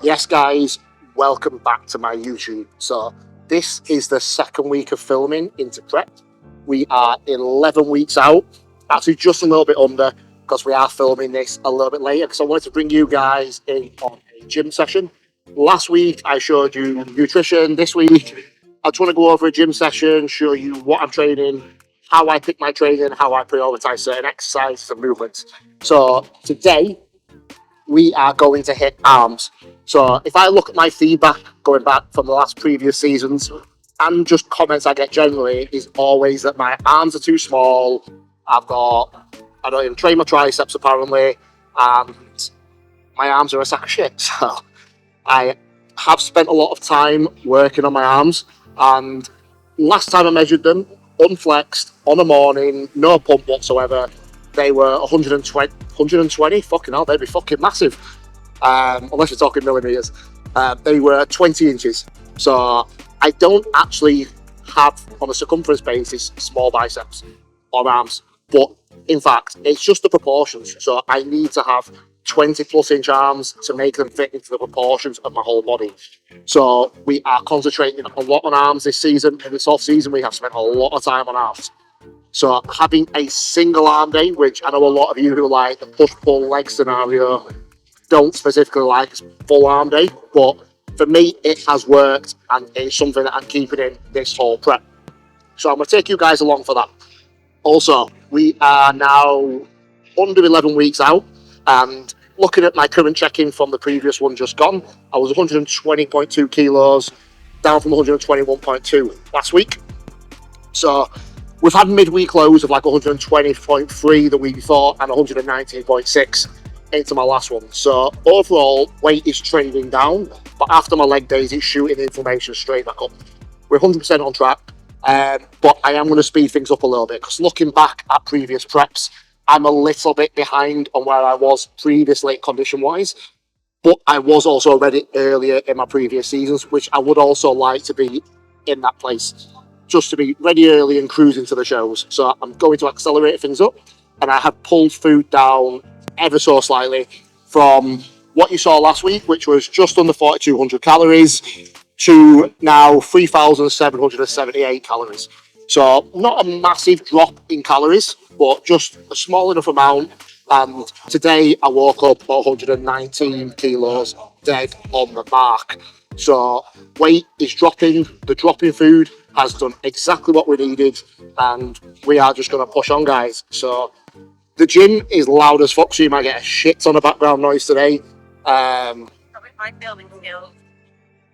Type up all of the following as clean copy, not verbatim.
Yes, guys, welcome back to my YouTube. So this is the second week of filming into prep. We are 11 weeks out, actually just a little bit under, because we are filming this a little bit later, because I wanted to bring you guys in on a gym session. Last week, I showed you nutrition. This week, I just want to go over a gym session, show you what I'm training, how I pick my training, how I prioritize certain exercises and movements. So today, we are going to hit arms. So if I look at my feedback going back from the last previous seasons and just comments I get generally is always that my arms are too small. I don't even train my triceps apparently, and my arms are a sack of shit. So I have spent a lot of time working on my arms, and last time I measured them, unflexed, on a morning, no pump whatsoever, they were 120, fucking hell, they'd be fucking massive. Unless you're talking millimetres. They were 20 inches. So I don't actually have, on a circumference basis, small biceps or arms. But in fact, it's just the proportions. So I need to have 20 plus inch arms to make them fit into the proportions of my whole body. So we are concentrating a lot on arms this season. In this off season, we have spent a lot of time on arms. So having a single arm day, which I know a lot of you who like the push-pull leg scenario don't specifically like a full arm day, but for me it has worked and it's something that I'm keeping in this whole prep. So I'm going to take you guys along for that. Also, we are now under 11 weeks out, and looking at my current check-in from the previous one just gone, I was 120.2 kilos, down from 121.2 last week. So we've had midweek lows of like 120.3 the week before and 119.6 into my last one. So overall, weight is trending down, but after my leg days, it's shooting inflammation straight back up. We're 100% on track, but I am going to speed things up a little bit, because looking back at previous preps, I'm a little bit behind on where I was previously condition-wise, but I was also already earlier in my previous seasons, which I would also like to be in that place, just to be ready early and cruising to the shows. So I'm going to accelerate things up, and I have pulled food down ever so slightly from what you saw last week, which was just under 4,200 calories, to now 3,778 calories. So not a massive drop in calories, but just a small enough amount. And today I woke up at 119 kilos dead on the mark. So weight is dropping. The drop in food has done exactly what we needed, and we are just going to push on, guys. So the gym is loud as fuck, so you might get a shit ton of background noise today. Not with my filming skills.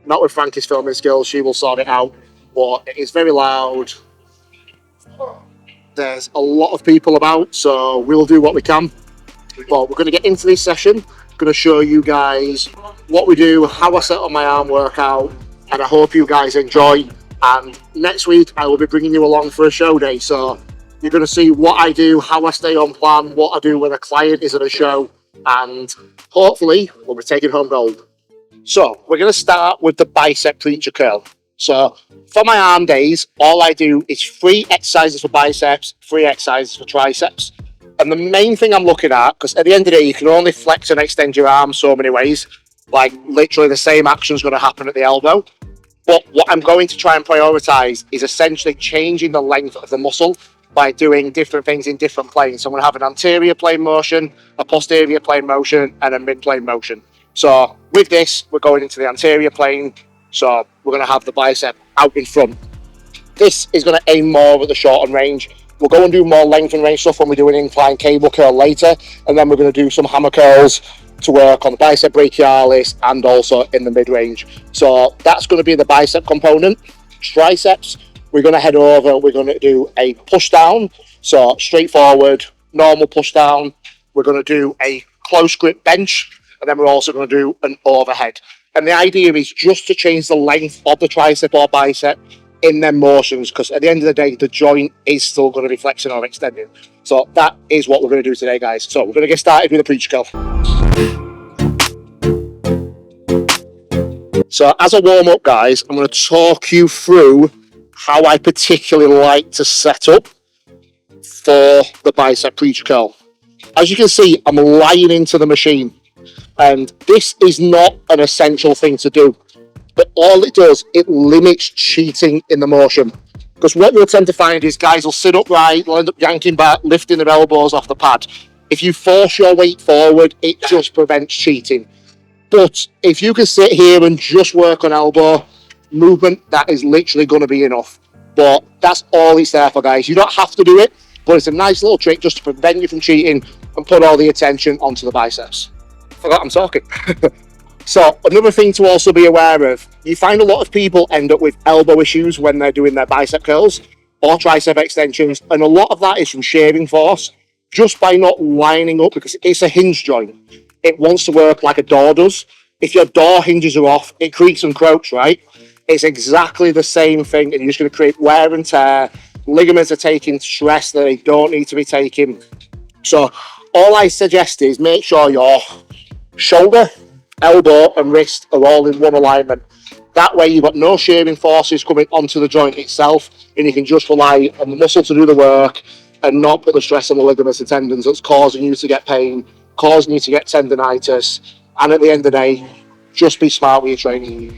Not with Frankie's filming skills, she will sort it out. But it is very loud. There's a lot of people about, so we'll do what we can. But we're going to get into this session. I'm going to show you guys what we do, how I set up my arm workout, and I hope you guys enjoy. And next week, I will be bringing you along for a show day. So you're going to see what I do, how I stay on plan, what I do when a client is at a show, and hopefully we'll be taking home gold. So we're going to start with the bicep preacher curl. So for my arm days, all I do is 3 exercises for biceps, 3 exercises for triceps. And the main thing I'm looking at, because at the end of the day, you can only flex and extend your arm so many ways. Like literally the same action is going to happen at the elbow. But what I'm going to try and prioritize is essentially changing the length of the muscle by doing different things in different planes. So I'm going to have an anterior plane motion, a posterior plane motion, and a mid-plane motion. So with this, we're going into the anterior plane. So we're going to have the bicep out in front. This is going to aim more at the shortened range. We'll go and do more length and range stuff when we do an incline cable curl later. And then we're going to do some hammer curls to work on the bicep brachialis and also in the mid-range. So that's going to be the bicep component. Triceps, we're going to head over, we're going to do a push down. So straightforward, normal push down. We're going to do a close grip bench, and then we're also going to do an overhead. And the idea is just to change the length of the tricep or bicep in them motions, because at the end of the day, the joint is still going to be flexing or extending. So that is what we're going to do today, guys. So we're going to get started with the preacher curl. So as a warm-up, guys, I'm going to talk you through how I particularly like to set up for the bicep preacher curl. As you can see, I'm lying into the machine. And this is not an essential thing to do, but all it does, it limits cheating in the motion. Because what you'll tend to find is guys will sit upright, they'll end up yanking back, lifting their elbows off the pad. If you force your weight forward, it just prevents cheating. But if you can sit here and just work on elbow movement, that is literally going to be enough. But that's all it's there for, guys. You don't have to do it, but it's a nice little trick just to prevent you from cheating and put all the attention onto the biceps. Forgot I'm talking. So another thing to also be aware of, you find a lot of people end up with elbow issues when they're doing their bicep curls or tricep extensions, and a lot of that is from shearing force, just by not lining up, because it's a hinge joint. It wants to work like a door does. If your door hinges are off, it creaks and croaks, right? It's exactly the same thing, and you're just going to create wear and tear. Ligaments are taking stress that they don't need to be taking. So all I suggest is make sure your shoulder, elbow and wrist are all in one alignment. That way you've got no shearing forces coming onto the joint itself, and you can just rely on the muscle to do the work and not put the stress on the ligaments and tendons that's causing you to get pain, causing you to get tendonitis. And at the end of the day, just be smart with your training.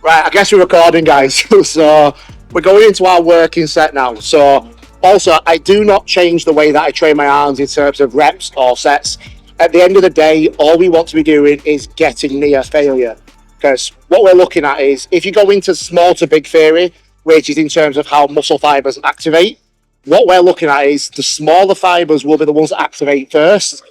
Right, I guess we're recording, guys. So we're going into our working set now. So also, I do not change the way that I train my arms in terms of reps or sets. At the end of the day, all we want to be doing is getting near failure. Because what we're looking at is, if you go into small to big theory, which is in terms of how muscle fibers activate, what we're looking at is the smaller fibers will be the ones that activate first,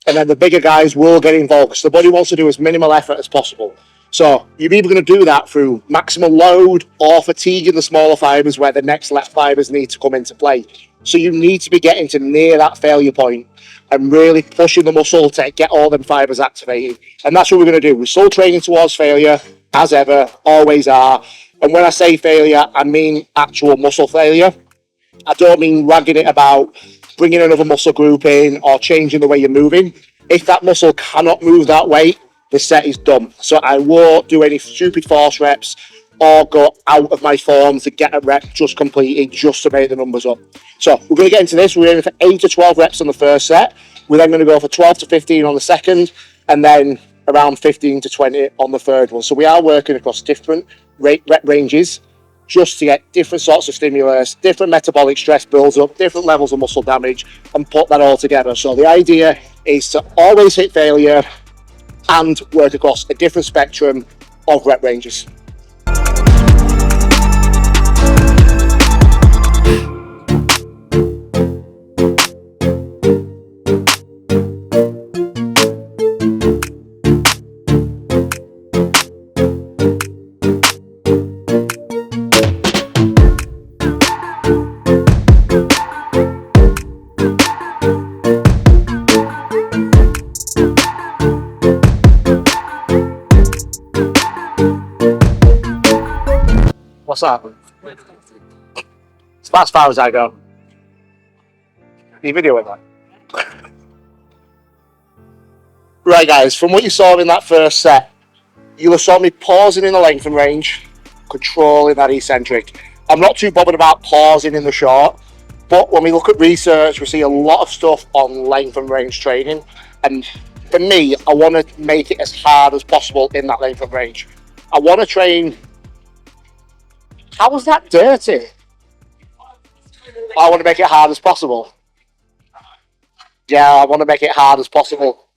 and then the bigger guys will get involved, because the body wants to do as minimal effort as possible. So you're either going to do that through maximum load or fatiguing the smaller fibers where the next left fibers need to come into play. So you need to be getting to near that failure point and really pushing the muscle to get all them fibers activated. And that's what we're going to do. We're still training towards failure, as ever, always are. And when I say failure, I mean actual muscle failure. I don't mean ragging it about bringing another muscle group in or changing the way you're moving. If that muscle cannot move that way, the set is done. So I won't do any stupid force reps or go out of my form to get a rep just completed just to make the numbers up. So we're going to get into this. We're aiming for 8 to 12 reps on the first set. We're then going to go for 12 to 15 on the second, and then around 15 to 20 on the third one. So we are working across different rep ranges just to get different sorts of stimulus, different metabolic stress builds up, different levels of muscle damage, and put that all together. So the idea is to always hit failure and work across a different spectrum of rep ranges. What's that? It's about as far as I go. Are you videoing that? Right, guys, from what you saw in that first set, you saw me pausing in the length and range, controlling that eccentric. I'm not too bothered about pausing in the short, but when we look at research, we see a lot of stuff on length and range training. And for me, I want to make it as hard as possible in that length and range. I want to train. How was that dirty? I want to make it hard as possible. Yeah, I want to make it hard as possible.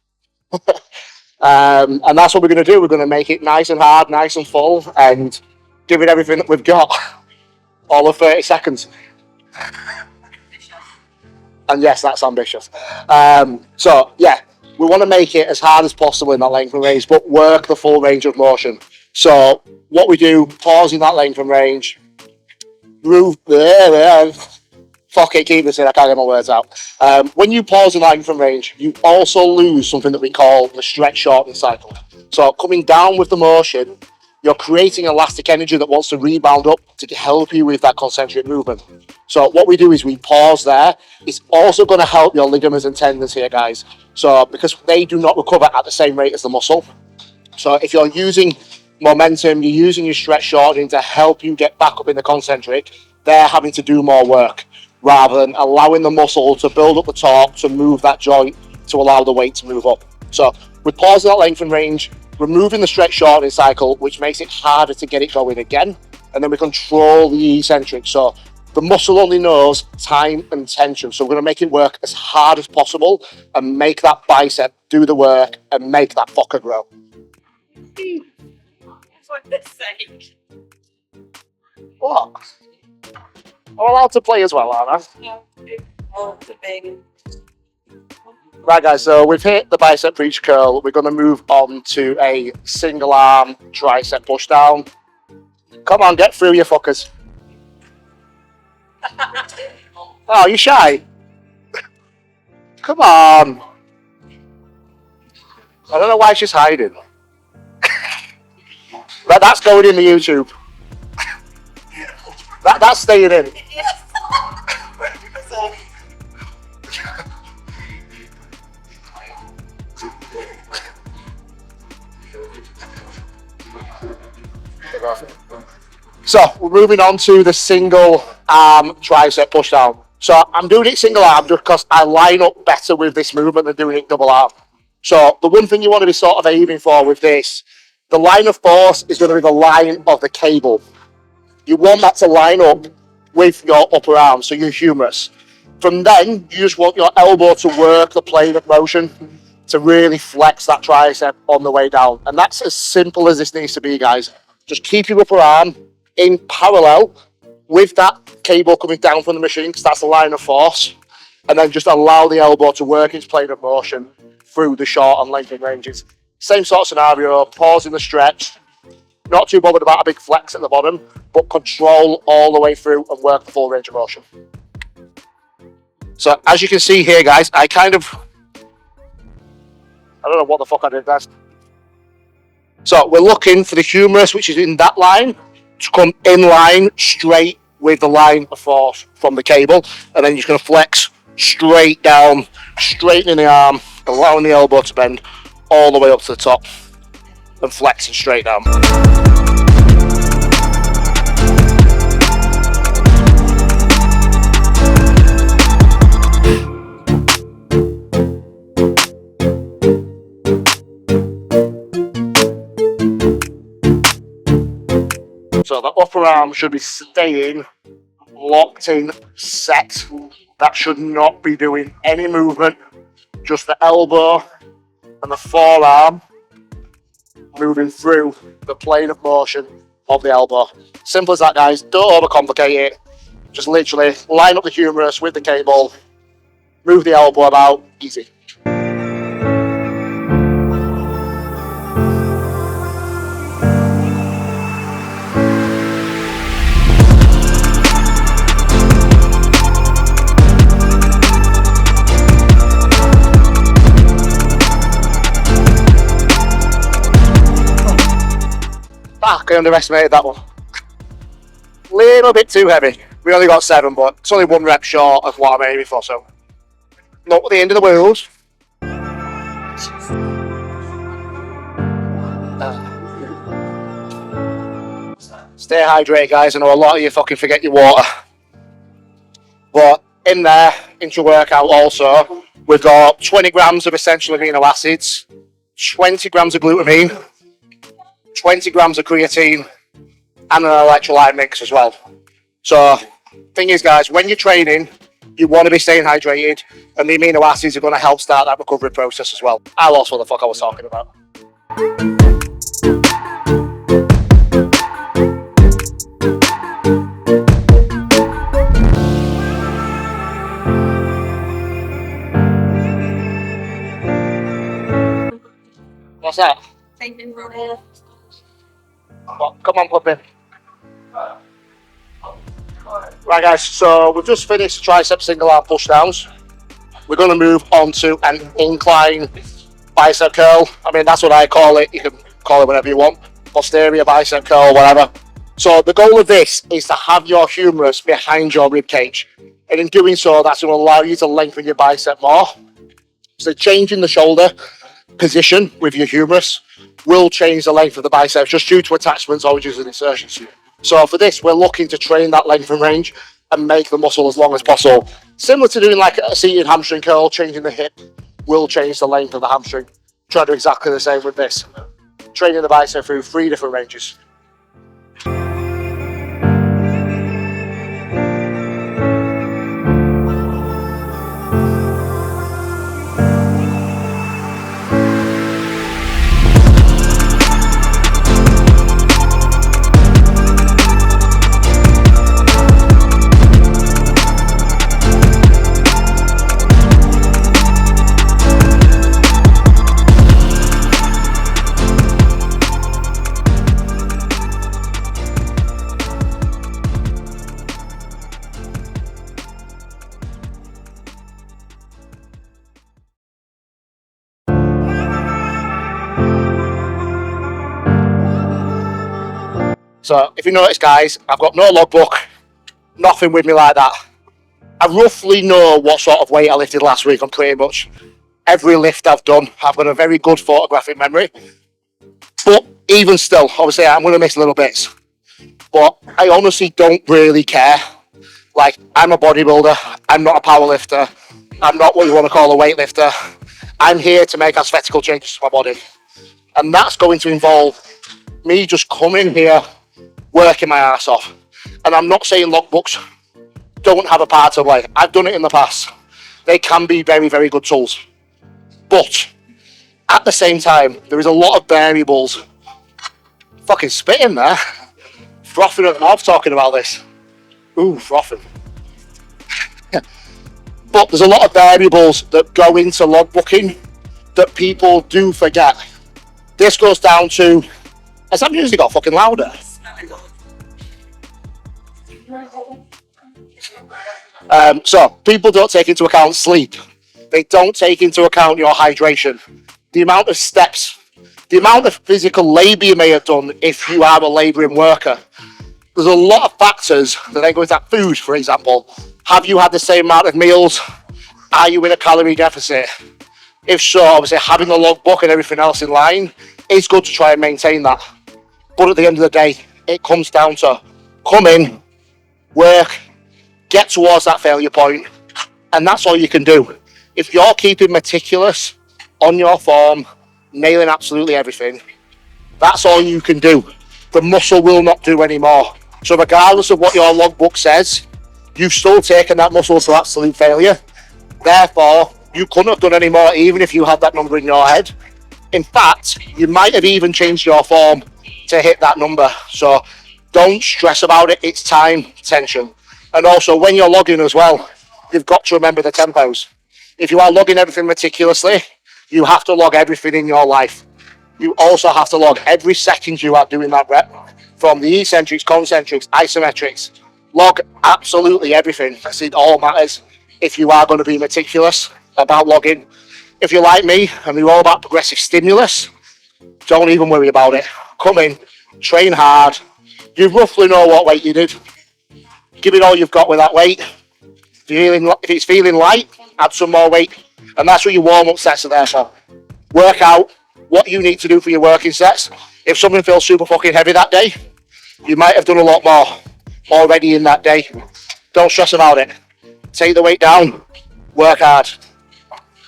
And that's what we're going to do. We're going to make it nice and hard, nice and full, and give it everything that we've got. All of 30 seconds. And yes, that's ambitious. So, yeah, we want to make it as hard as possible in that length and range, but work the full range of motion. So what we do, pausing that length and range, fuck it, keep this in, I can't get my words out. When you pause in length and range, you also lose something that we call the stretch shorten cycle. So coming down with the motion, you're creating elastic energy that wants to rebound up to help you with that concentric movement. So what we do is we pause there. It's also going to help your ligaments and tendons here, guys. So because they do not recover at the same rate as the muscle. So if you're using momentum, you're using your stretch shortening to help you get back up in the concentric, they're having to do more work rather than allowing the muscle to build up the torque to move that joint to allow the weight to move up. So We're pausing that length and range, removing the stretch shortening cycle, which makes it harder to get it going again. And then we control the eccentric. So the muscle only knows time and tension. So we're going to make it work as hard as possible and make that bicep do the work and make that fucker grow. For the sake. What? I'm allowed to play as well, aren't I? Oh, the big. Right guys, so we've hit the bicep breach curl. We're going to move on to a single arm tricep push down. Come on, get through, you fuckers. Oh, you shy? Come on. I don't know why she's hiding. That's going in the YouTube. That's staying in. Yes. So we're moving on to the single arm tricep push down. So I'm doing it single arm just because I line up better with this movement than doing it double arm. So the one thing you want to be sort of aiming for with this, the line of force is going to be the line of the cable. You want that to line up with your upper arm, so your humerus. From then, you just want your elbow to work the plane of motion to really flex that tricep on the way down. And that's as simple as this needs to be, guys. Just keep your upper arm in parallel with that cable coming down from the machine, because that's the line of force. And then just allow the elbow to work its plane of motion through the short and lengthening ranges. Same sort of scenario, pausing the stretch. Not too bothered about a big flex at the bottom, but control all the way through and work the full range of motion. So as you can see here, guys, I don't know what the fuck I did there. So we're looking for the humerus, which is in that line, to come in line straight with the line of force from the cable. And then you're just going to flex straight down, straightening the arm, allowing the elbow to bend all the way up to the top and flexing straight down. So the upper arm should be staying locked in, set. That should not be doing any movement. Just the elbow and the forearm moving through the plane of motion of the elbow. Simple as that, guys. Don't overcomplicate it. Just literally line up the humerus with the cable, move the elbow about, easy. I underestimated that one. Little bit too heavy. We only got 7, but it's only 1 rep short of what I'm aiming for, so not at the end of the world. Stay hydrated, guys. I know a lot of you fucking forget your water. But in there, into workout also, we've got 20 grams of essential amino acids, 20 grams of glutamine, 20 grams of creatine, and an electrolyte mix as well. So, thing is, guys, when you're training, you want to be staying hydrated, and the amino acids are going to help start that recovery process as well. I lost what the fuck I was talking about. What's that? Taking roll. Well, come on, puppy. Right, guys, so we've just finished tricep single arm push downs. We're going to move on to an incline bicep curl. I mean, that's what I call it. You can call it whatever you want. Posterior bicep curl, whatever. So the goal of this is to have your humerus behind your rib cage. And in doing so, that's going to allow you to lengthen your bicep more. So changing the shoulder position with your humerus will change the length of the biceps just due to attachments, origins and insertions. So for this, we're looking to train that length and range and make the muscle as long as possible. Similar to doing like a seated hamstring curl, changing the hip will change the length of the hamstring. Try to do exactly the same with this. Training the bicep through 3 different ranges. So if you notice, guys, I've got no logbook, nothing with me like that. I roughly know what sort of weight I lifted last week on pretty much every lift I've done. I've got a very good photographic memory. But even still, obviously I'm going to miss little bits. But I honestly don't really care. Like, I'm a bodybuilder, I'm not a power lifter, I'm not what you want to call a weightlifter. I'm here to make aesthetical changes to my body. And that's going to involve me just coming here, working my ass off. And I'm not saying logbooks don't have a part to play. I've done it in the past. They can be very, very good tools. But at the same time, there is a lot of variables. Fucking spitting there. Frothing at the mouth talking about this. Ooh, frothing. But there's a lot of variables that go into logbooking that people do forget. This goes down to, has that music got fucking louder? So people don't take into account sleep. They don't take into account your hydration, the amount of steps, the amount of physical labour you may have done if you are a labouring worker. There's a lot of factors that then go into that. Food, for example. Have you had the same amount of meals? Are you in a calorie deficit? If so, obviously having a logbook and everything else in line is good to try and maintain that. But at the end of the day, it comes down to come in, work, get towards that failure point, and that's all you can do. If you're keeping meticulous on your form, nailing absolutely everything, that's all you can do. The muscle will not do anymore. So regardless of what your logbook says, you've still taken that muscle to absolute failure. Therefore, you couldn't have done any more even if you had that number in your head. In fact, you might have even changed your form to hit that number. So don't stress about it. It's time, tension. And also when you're logging as well, you've got to remember the tempos. If you are logging everything meticulously, you have to log everything in your life. You also have to log every second you are doing that rep, from the eccentrics, concentrics, isometrics. Log absolutely everything. It all matters if you are going to be meticulous about logging. If you're like me and you're all about progressive stimulus, don't even worry about it. Come in, train hard. You roughly know what weight you did. Give it all you've got with that weight. If it's feeling light, add some more weight. And that's what your warm-up sets are there for. Work out what you need to do for your working sets. If something feels super fucking heavy that day, you might have done a lot more already in that day. Don't stress about it. Take the weight down, work hard.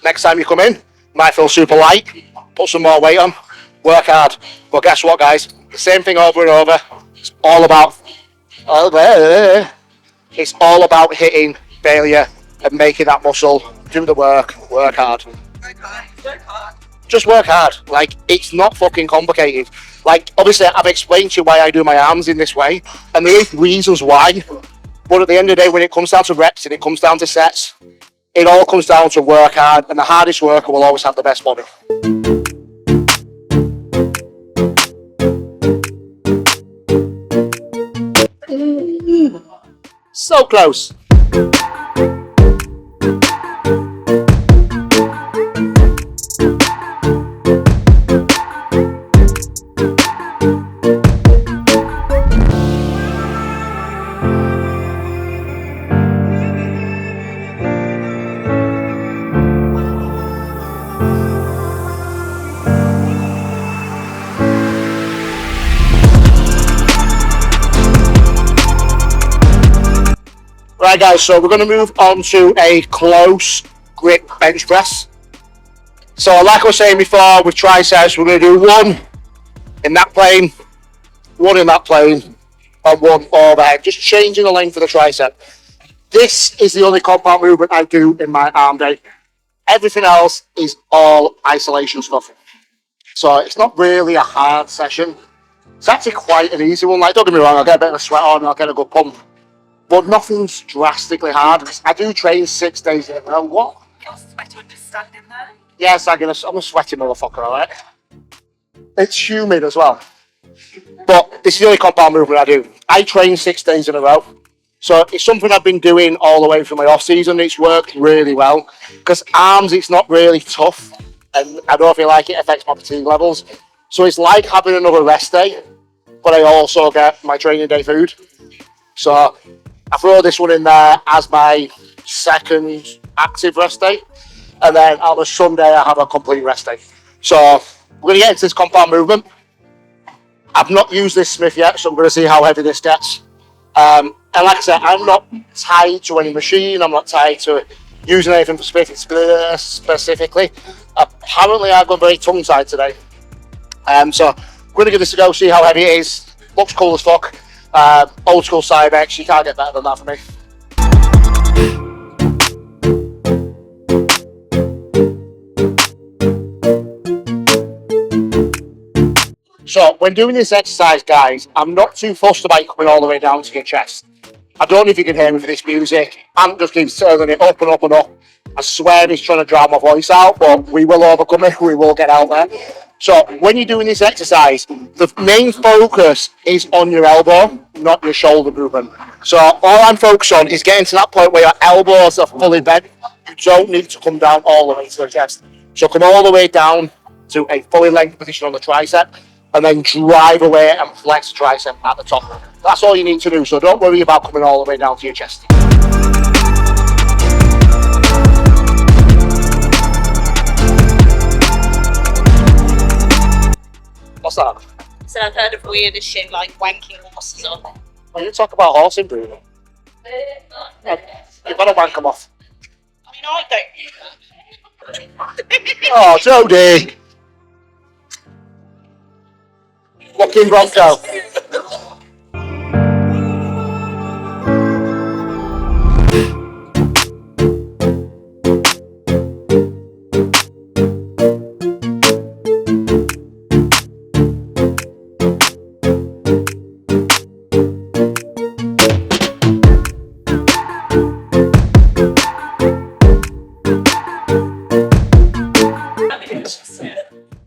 Next time you come in, might feel super light, put some more weight on, work hard. But guess what, guys? The same thing over and over. It's all about hitting failure and making that muscle do the work hard. Just work hard. Like, it's not fucking complicated. Like, obviously I've explained to you why I do my arms in this way, and there is reasons why. But at the end of the day, when it comes down to reps and it comes down to sets, it all comes down to work hard, and the hardest worker will always have the best body. So close. Right guys, so we're going to move on to a close grip bench press. So like I was saying before, with triceps, we're going to do one in that plane, one in that plane, and one overhead, just changing the length of the tricep. This is the only compound movement I do in my arm day. Everything else is all isolation stuff. So it's not really a hard session. It's actually quite an easy one. Like, don't get me wrong, I'll get a bit of a sweat on, I'll get a good pump. But nothing's drastically hard. I do train 6 days in a row. What? You're sweaty understanding there. Yes, I'm a sweaty motherfucker, alright? It's humid as well. But this is the only compound movement I do. I train 6 days in a row. So it's something I've been doing all the way through my off season. It's worked really well. Because arms, it's not really tough. And I don't feel like it affects my fatigue levels. So it's like having another rest day. But I also get my training day food. So I throw this one in there as my second active rest day. And then on a Sunday, I have a complete rest day. So we're going to get into this compound movement. I've not used this Smith yet, so I'm going to see how heavy this gets. And like I said, I'm not tied to any machine. I'm not tied to using anything for Smith specifically. Apparently, I've gone very tongue-tied today. So we're going to give this a go, see how heavy it is. Looks cool as fuck. Old school Cybex, you can't get better than that for me. So when doing this exercise, guys, I'm not too fussed about coming all the way down to your chest. I don't know if you can hear me for this music. Ant just keeps turning it up and up and up. I swear he's trying to drown my voice out, but we will overcome it. We will get out there. So when you're doing this exercise, the main focus is on your elbow, not your shoulder movement. So all I'm focused on is getting to that point where your elbows are fully bent. You don't need to come down all the way to the chest. So come all the way down to a fully length position on the tricep, and then drive away and flex the tricep at the top. That's all you need to do, so don't worry about coming all the way down to your chest. What's that? So I've heard of weirdest shit like wanking horses on. When you talk about horsing, Bruno, you've got to wank them off. I mean, I don't. Oh, Jodi! Fucking Bronco.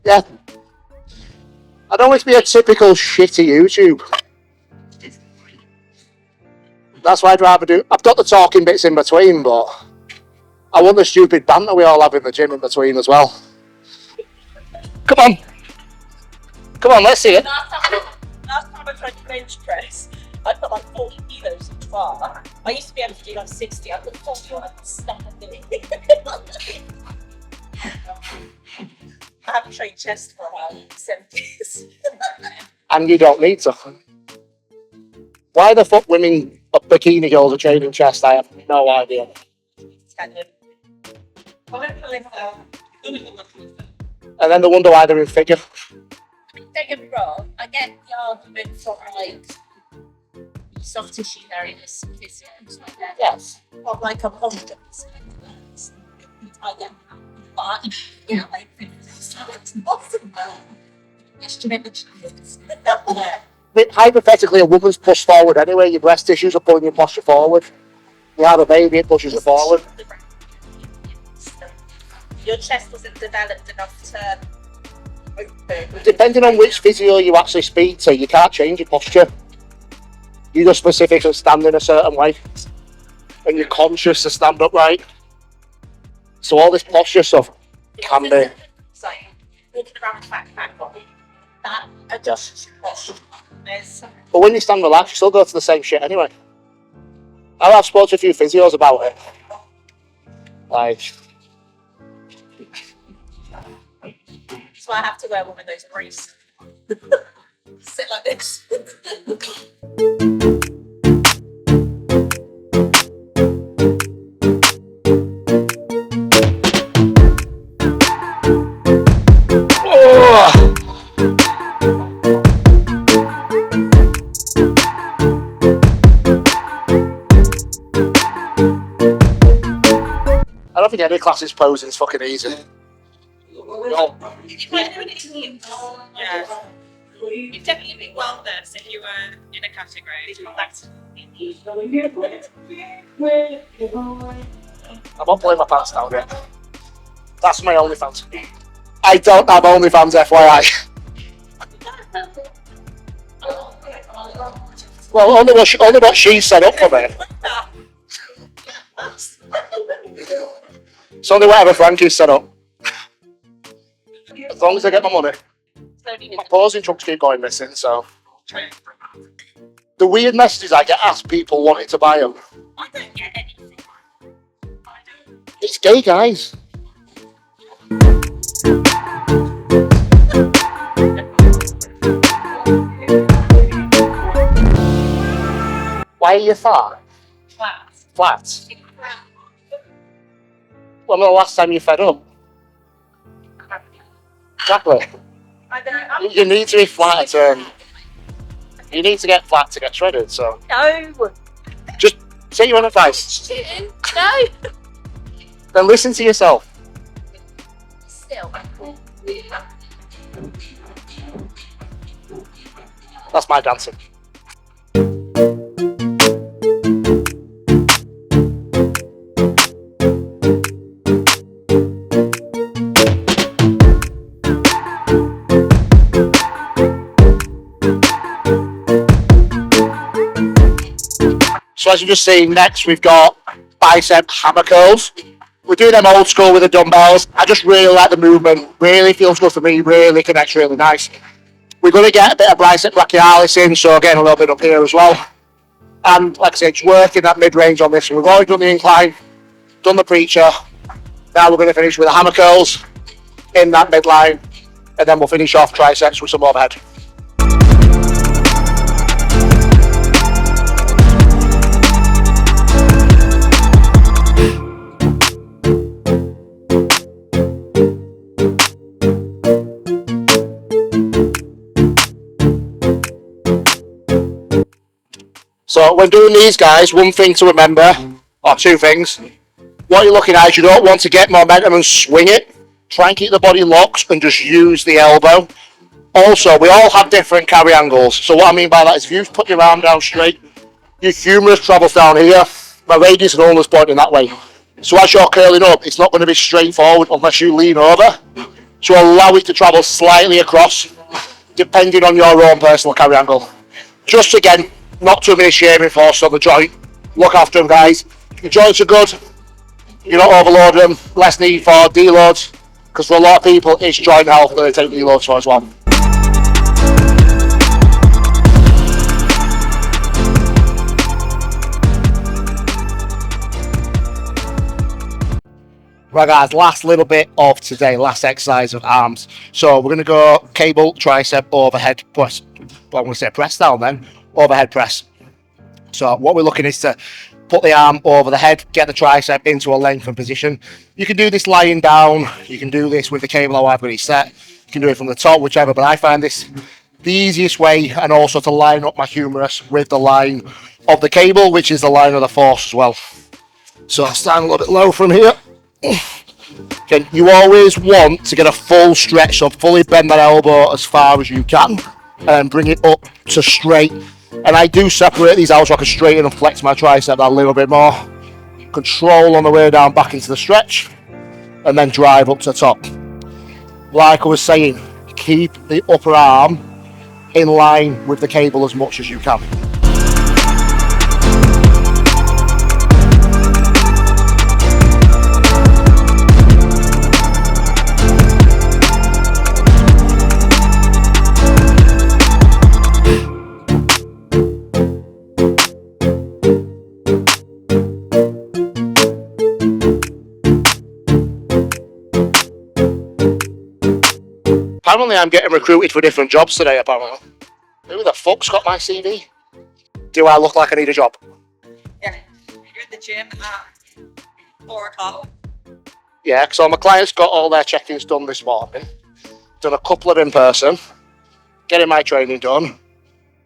Yeah. I don't want it to be a typical shitty YouTube. That's what I'd rather do. I've got the talking bits in between, but I want the stupid banter we all have in the gym in between as well. Come on. Come on, let's see it. Last time I tried to bench press, I put like 40 kilos into bar. I used to be able to do like 60. I put 40 on and stuff and do it. I haven't trained chest for about 7 years. And you don't need to. Why the fuck women bikini girls are training chest, I have no idea. And then they wonder why they're in figure. Don't get me wrong, I get the argument from like soft tissue areas, physios like that. Yes. Or like a confidence. I get that. But, you know, like, it's possible. It's genetic. Hypothetically, a woman's pushed forward anyway. Your breast tissues are pulling your posture forward. You have a baby, it pushes you forward. Your chest wasn't developed enough to open. Depending on which physio you actually speak to, you can't change your posture. You just specifically stand in a certain way. And you're conscious to stand upright. So all this posture stuff can be... So, walking around with backpack on, that adjusts your posture. But when you stand relaxed, you still go to the same shit anyway. I've spoken to a few physios about it. Like... That's why I have to wear one of those briefs. Sit like this. I don't think any classes posing is fucking easy. No. Yeah. You'd definitely be wellness if you were in a category. That's I'm not pulling my pants down yet. That's my OnlyFans. I don't have OnlyFans, FYI. Well, only what she set up for me. It's only whatever Frankie's set up. As long as I get my money. My posing trucks keep going missing, so. The weird messages I get asked people wanting to buy them. I don't get anything. It's gay guys. Why are you fat? Flat? When was the last time you fed up? Exactly. You need to be flat to... You need to get flat to get shredded, so... No. Just say your own advice. No. Then listen to yourself. Still. That's my dancing. So as you just seen, next we've got bicep hammer curls. We're doing them old school with the dumbbells. I just really like the movement. Really feels good for me. Really connects really nice. We're going to get a bit of bicep brachialis in, so again a little bit up here as well. And like I said, just working that mid-range on this. We've already done the incline, done the preacher. Now we're going to finish with the hammer curls in that midline, and then we'll finish off triceps with some overhead. So when doing these guys, one thing to remember, or two things. What you're looking at is you don't want to get momentum and swing it. Try and keep the body locked and just use the elbow. Also, we all have different carry angles. So what I mean by that is if you put your arm down straight, your humerus travels down here, my radius and ulnar pointing that way. So as you're curling up, it's not going to be straightforward unless you lean over. So allow it to travel slightly across, depending on your own personal carry angle. Just again, not too many shaving force on the joint. Look after them, guys. Your joints are good. You're not overloading them. Less need for deloads, because for a lot of people, it's joint health that they take deloads for as well. Right guys, last little bit of today, last exercise of arms. So we're going to go cable, tricep, overhead press. Well, I'm going to say press down then, overhead press. So what we're looking is to put the arm over the head, get the tricep into a lengthened position. You can do this lying down, you can do this with the cable how I've got it set, you can do it from the top, whichever, but I find this the easiest way, and also to line up my humerus with the line of the cable, which is the line of the force as well. So I'll stand a little bit low from here. Okay, you always want to get a full stretch, so fully bend that elbow as far as you can and bring it up to straight. And I do separate these out so I can straighten and flex my tricep a little bit more. Control on the way down back into the stretch and then drive up to the top. Like I was saying, keep the upper arm in line with the cable as much as you can. Apparently I'm getting recruited for different jobs today, apparently. Who the fuck's got my CV? Do I look like I need a job? Yeah. You're in the gym at 4 o'clock. Yeah, so my clients got all their check-ins done this morning. Done a couple of in person. Getting my training done.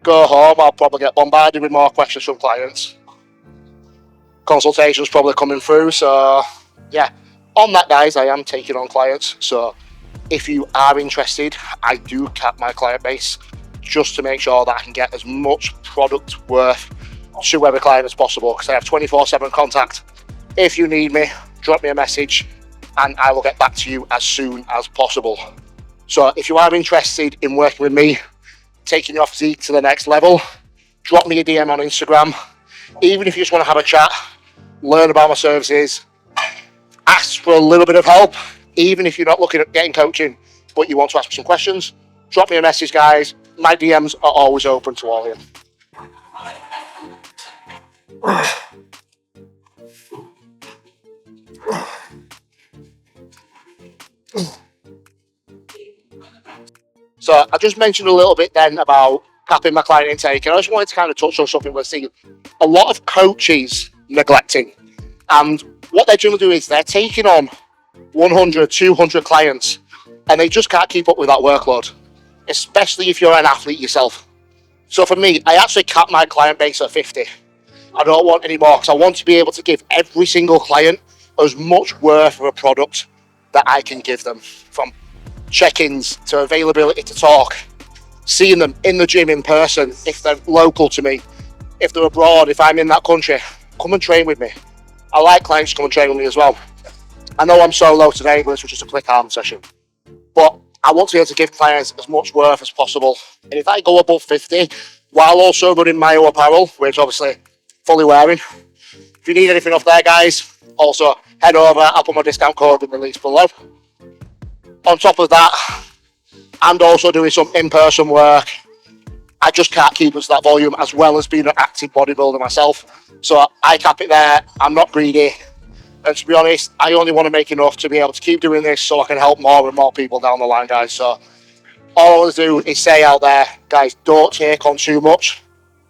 Go home, I'll probably get bombarded with more questions from clients. Consultations probably coming through, so yeah, on that, guys, I am taking on clients. So if you are interested, I do cap my client base just to make sure that I can get as much product worth to every client as possible, because I have 24/7 contact. If you need me, drop me a message and I will get back to you as soon as possible. So if you are interested in working with me, taking your physique to the next level, drop me a DM on Instagram. Even if you just want to have a chat, learn about my services, ask for a little bit of help, even if you're not looking at getting coaching, but you want to ask me some questions, drop me a message, guys. My DMs are always open to all of you. So I just mentioned a little bit then about capping my client intake, and I just wanted to kind of touch on something we're seeing a lot of coaches neglecting. And what they're generally doing is they're taking on 100, 200 clients, and they just can't keep up with that workload, especially if you're an athlete yourself. So for me, I actually cap my client base at 50. I don't want any more, because I want to be able to give every single client as much worth of a product that I can give them, from check-ins to availability to talk, seeing them in the gym in person if they're local to me, if they're abroad, if I'm in that country, come and train with me. I like clients to come and train with me as well. I know I'm solo today, but this was just a quick arm session. But I want to be able to give clients as much worth as possible. And if I go above 50, while also running my own apparel, which obviously fully wearing, if you need anything off there, guys, also head over. I'll put my discount code in the links below. On top of that, and also doing some in-person work, I just can't keep up to that volume, as well as being an active bodybuilder myself. So I cap it there. I'm not greedy. And to be honest, I only want to make enough to be able to keep doing this so I can help more and more people down the line, guys. So all I want to do is say out there, guys, don't take on too much.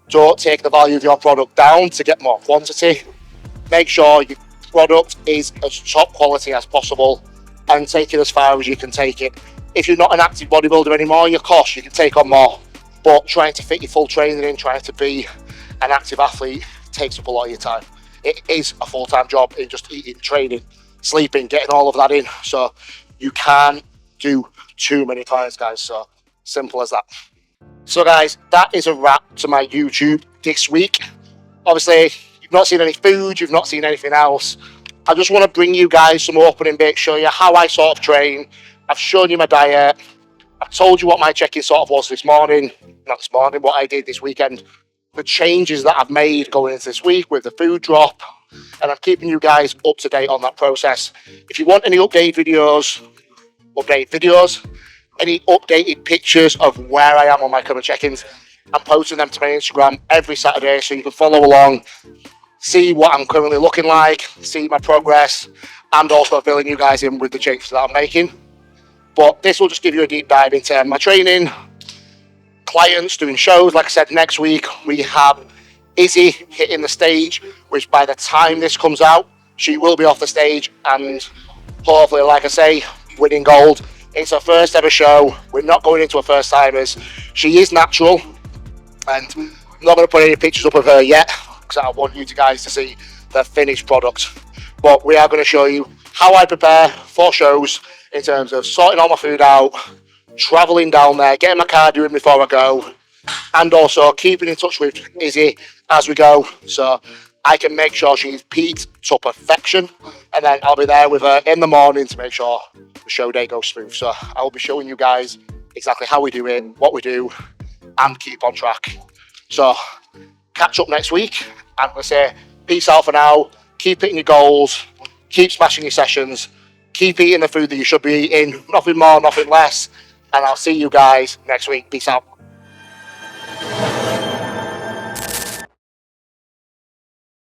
Don't take the value of your product down to get more quantity. Make sure your product is as top quality as possible and take it as far as you can take it. If you're not an active bodybuilder anymore, of course, you can take on more. But trying to fit your full training in, trying to be an active athlete takes up a lot of your time. It is a full-time job in just eating, training, sleeping, getting all of that in. So you can't do too many clients, guys. So simple as that. So guys, that is a wrap to my YouTube this week. Obviously, you've not seen any food, you've not seen anything else. I just want to bring you guys some opening bits, show you how I sort of train. I've shown you my diet. I've told you what my check-in sort of was this morning. Not this morning, what I did this weekend. The changes that I've made going into this week with the food drop. And I'm keeping you guys up to date on that process. If you want any update videos, any updated pictures of where I am on my current check-ins, I'm posting them to my Instagram every Saturday, so you can follow along, see what I'm currently looking like, see my progress, and also filling you guys in with the changes that I'm making. But this will just give you a deep dive into my training, clients, doing shows. Like I said, next week we have Izzy hitting the stage, which by the time this comes out, she will be off the stage and hopefully, like I say, winning gold. It's her first ever show. We're not going into her first timers. She is natural, and I'm not going to put any pictures up of her yet because I want you guys to see the finished product. But we are going to show you how I prepare for shows in terms of sorting all my food out, travelling down there, getting my cardio in before I go, and also keeping in touch with Izzy as we go, so I can make sure she's peaked to perfection, and then I'll be there with her in the morning to make sure the show day goes smooth. So I'll be showing you guys exactly how we do it, what we do, and keep on track. So catch up next week. I'm going to say peace out for now. Keep hitting your goals, keep smashing your sessions, keep eating the food that you should be eating, nothing more, nothing less, and I'll see you guys next week. Peace out.